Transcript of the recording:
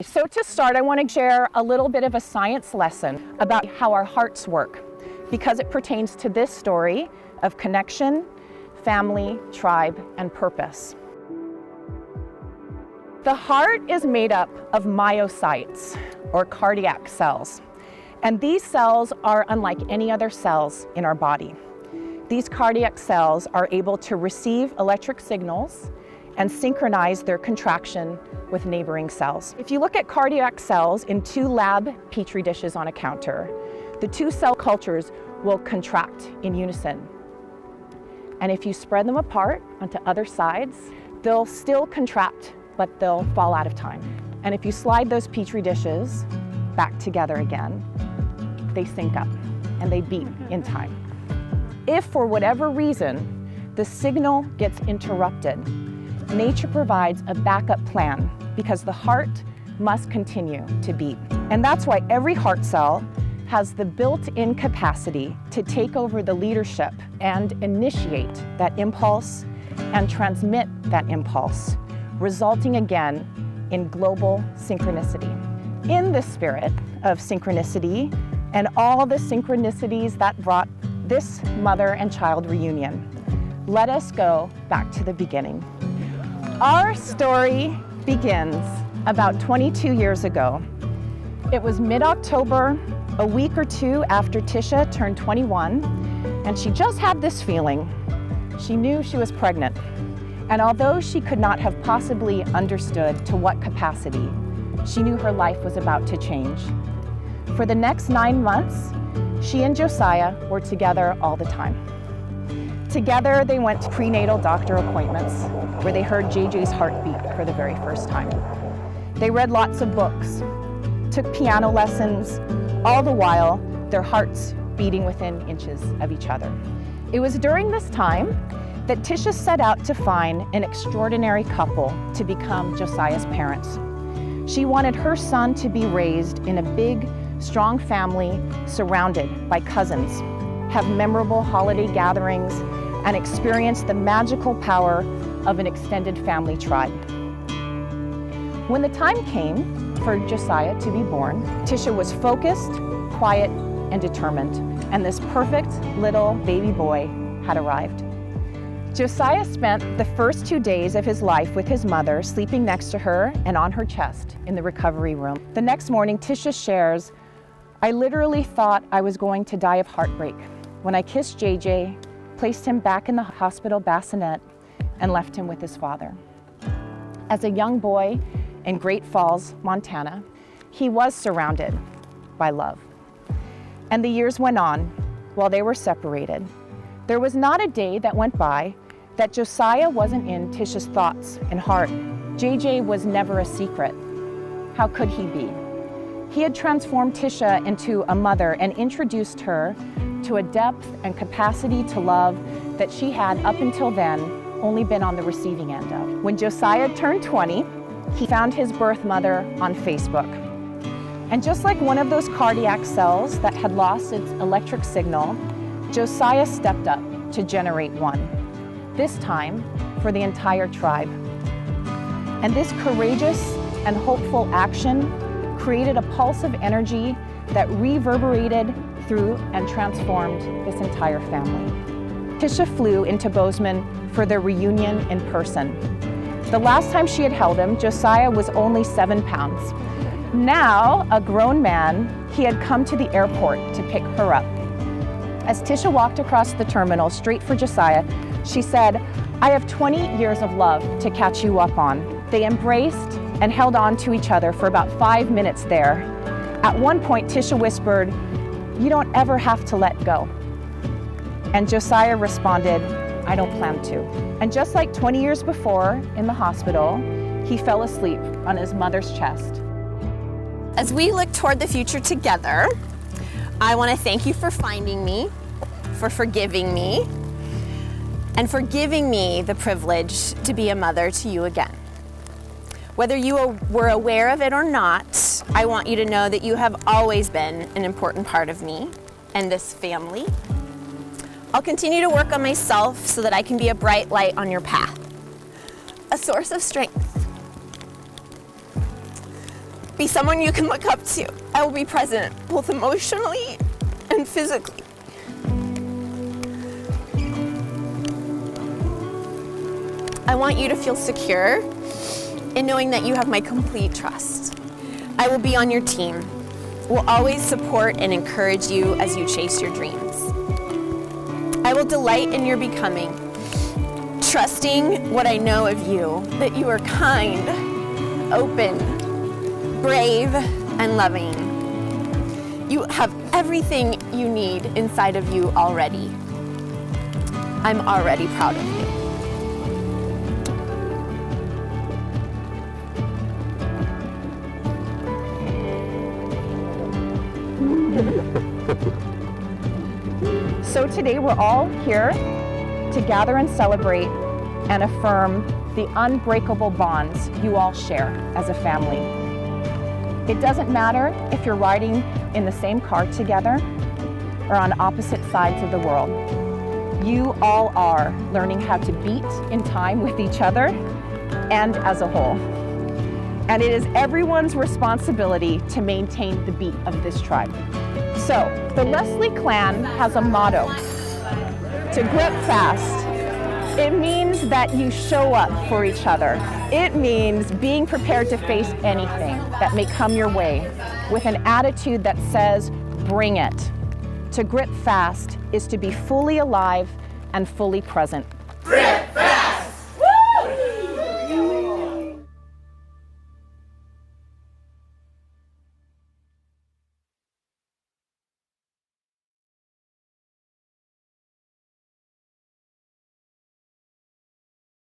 So to start, I want to share a little bit of a science lesson about how our hearts work, because it pertains to this story of connection, family, tribe, and purpose. The heart is made up of myocytes, or cardiac cells, and these cells are unlike any other cells in our body. These cardiac cells are able to receive electric signals and synchronize their contraction with neighboring cells. If you look at cardiac cells in two lab petri dishes on a counter, the two cell cultures will contract in unison. And if you spread them apart onto other sides, they'll still contract, but they'll fall out of time. And if you slide those petri dishes back together again, they sync up and they beat in time. If for whatever reason the signal gets interrupted, nature provides a backup plan because the heart must continue to beat. And that's why every heart cell has the built-in capacity to take over the leadership and initiate that impulse and transmit that impulse, resulting again in global synchronicity. In the spirit of synchronicity and all the synchronicities that brought this mother and child reunion, let us go back to the beginning. Our story begins about 22 years ago. It was mid-October, a week or two after Tisha turned 21, and she just had this feeling. She knew she was pregnant. And although she could not have possibly understood to what capacity, she knew her life was about to change. For the next 9 months, she and Josiah were together all the time. Together, they went to prenatal doctor appointments where they heard JJ's heartbeat for the very first time. They read lots of books, took piano lessons, all the while their hearts beating within inches of each other. It was during this time that Tisha set out to find an extraordinary couple to become Josiah's parents. She wanted her son to be raised in a big, strong family surrounded by cousins, have memorable holiday gatherings, and experience the magical power of an extended family tribe. When the time came for Josiah to be born, Tisha was focused, quiet, and determined, and this perfect little baby boy had arrived. Josiah spent the first 2 days of his life with his mother, sleeping next to her and on her chest in the recovery room. The next morning, Tisha shares, "I literally thought I was going to die of heartbreak when I kissed JJ, placed him back in the hospital bassinet, and left him with his father." As a young boy in Great Falls, Montana, he was surrounded by love. And the years went on while they were separated. There was not a day that went by that Josiah wasn't in Tisha's thoughts and heart. JJ was never a secret. How could he be? He had transformed Tisha into a mother and introduced her to a depth and capacity to love that she had up until then only been on the receiving end of. When Josiah turned 20, he found his birth mother on Facebook. And just like one of those cardiac cells that had lost its electric signal, Josiah stepped up to generate one, this time for the entire tribe. And this courageous and hopeful action created a pulse of energy that reverberated through and transformed this entire family. Tisha flew into Bozeman for their reunion in person. The last time she had held him, Josiah was only 7 pounds. Now, a grown man, he had come to the airport to pick her up. As Tisha walked across the terminal straight for Josiah, she said, "I have 20 years of love to catch you up on." They embraced and held on to each other for about 5 minutes there. At one point, Tisha whispered, "You don't ever have to let go." And Josiah responded, "I don't plan to." And just like 20 years before in the hospital, he fell asleep on his mother's chest. As we look toward the future together, I want to thank you for finding me, for forgiving me, and for giving me the privilege to be a mother to you again. Whether you were aware of it or not, I want you to know that you have always been an important part of me and this family. I'll continue to work on myself so that I can be a bright light on your path, a source of strength. be someone you can look up to. I will be present, both emotionally and physically. I want you to feel secure in knowing that you have my complete trust. I will be on your team. Will always support and encourage you as you chase your dreams. I will delight in your becoming, trusting what I know of you, that you are kind, open, brave, and loving. You have everything you need inside of you already. I'm already proud of you. So today we're all here to gather and celebrate and affirm the unbreakable bonds you all share as a family. It doesn't matter if you're riding in the same car together or on opposite sides of the world. You all are learning how to beat in time with each other and as a whole. And it is everyone's responsibility to maintain the beat of this tribe. So, the Leslie clan has a motto, to grip fast. It means that you show up for each other. It means being prepared to face anything that may come your way with an attitude that says, bring it. To grip fast is to be fully alive and fully present. Grip fast!